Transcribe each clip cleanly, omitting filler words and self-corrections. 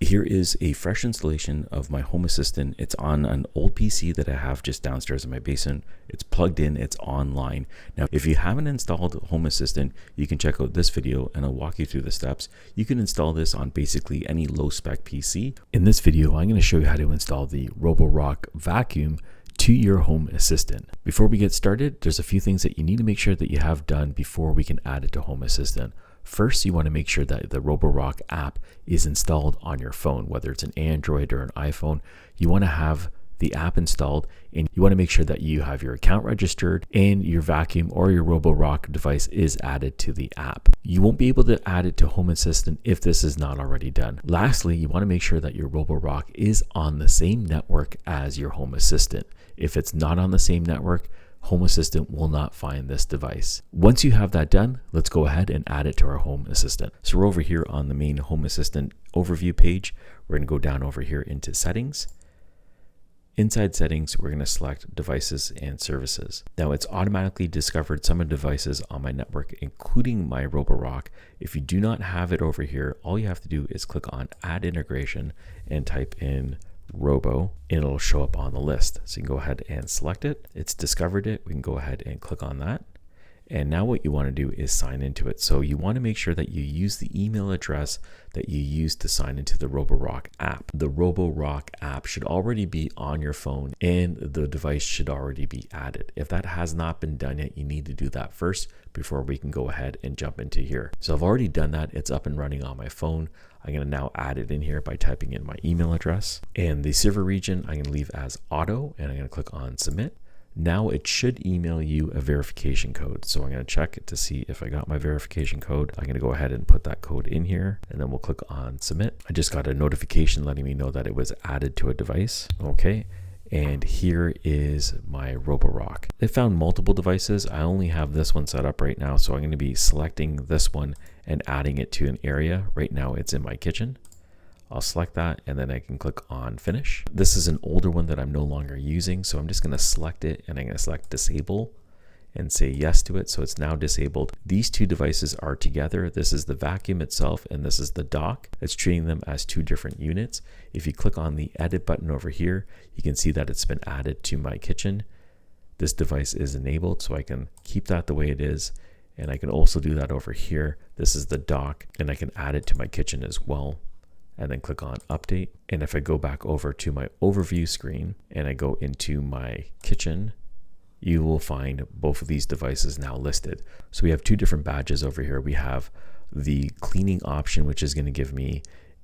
Here is a fresh installation of my Home Assistant. It's on an old PC that I have just downstairs in my basement. It's plugged in, it's online. Now, if you haven't installed Home Assistant, you can check out this video and I'll walk you through the steps. You can install this on basically any low spec PC. In this video, I'm going to show you how to install the Roborock vacuum to your Home Assistant. Before we get started, there's a few things that you need to make sure that you have done before we can add it to Home Assistant. First, you want to make sure that the Roborock app is installed on your phone, whether it's an Android or an iPhone. You want to have the app installed, and you want to make sure that you have your account registered and your vacuum or your Roborock device is added to the app. You won't be able to add it to Home Assistant if this is not already done. Lastly, you want to make sure that your Roborock is on the same network as your Home Assistant. If it's not on the same network, Home Assistant will not find this device. Once you have that done, let's go ahead and add it to our Home Assistant. So we're over here on the main Home Assistant overview page. We're going to go down over here into Settings. Inside Settings, we're going to select Devices and Services. Now it's automatically discovered some of the devices on my network, including my Roborock. If you do not have it over here, all you have to do is click on Add Integration and type in Robo, and it'll show up on the list. So you can go ahead and select it. It's discovered it. We can go ahead and click on that. And now what you want to do is sign into it. So you want to make sure that you use the email address that you used to sign into the Roborock app. The Roborock app should already be on your phone and the device should already be added. If that has not been done yet, you need to do that first before we can go ahead and jump into here. So I've already done that. It's up and running on my phone. I'm going to now add it in here by typing in my email address. And the server region, I'm going to leave as auto, and I'm going to click on submit. Now it should email you a verification code. So I'm going to check it to see if I got my verification code. I'm going to go ahead and put that code in here, and then we'll click on submit. I just got a notification letting me know that it was added to a device. Okay. And here is my Roborock. They found multiple devices. I only have this one set up right now. So I'm going to be selecting this one and adding it to an area. Right now it's in my kitchen. I'll select that and then I can click on finish. This is an older one that I'm no longer using. So I'm just going to select it and I'm going to select disable and say yes to it. So it's now disabled. These two devices are together. This is the vacuum itself and this is the dock. It's treating them as two different units. If you click on the edit button over here, you can see that it's been added to my kitchen. This device is enabled, so I can keep that the way it is. And I can also do that over here. This is the dock and I can add it to my kitchen as well. And then click on update. And if I go back over to my overview screen and I go into my kitchen, you will find both of these devices now listed. So we have two different badges over here. We have the cleaning option, which is going to give me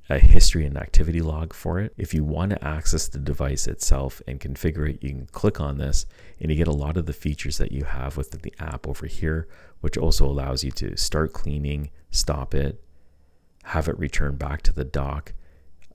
a history and activity log for it. If you want to access the device itself and configure it, you can click on this and you get a lot of the features that you have within the app over here, which also allows you to start cleaning, stop it, have it return back to the dock.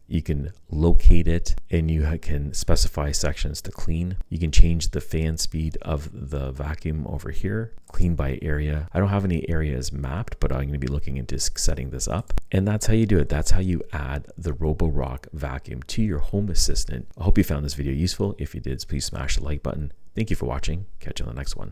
You can locate it and you can specify sections to clean. You can change the fan speed of the vacuum over here, clean by area. I don't have any areas mapped, but I'm going to be looking into setting this up. And that's how you do it. That's how you add the Roborock vacuum to your Home Assistant. I hope you found this video useful. If you did, please smash the like button. Thank you for watching. Catch you on the next one.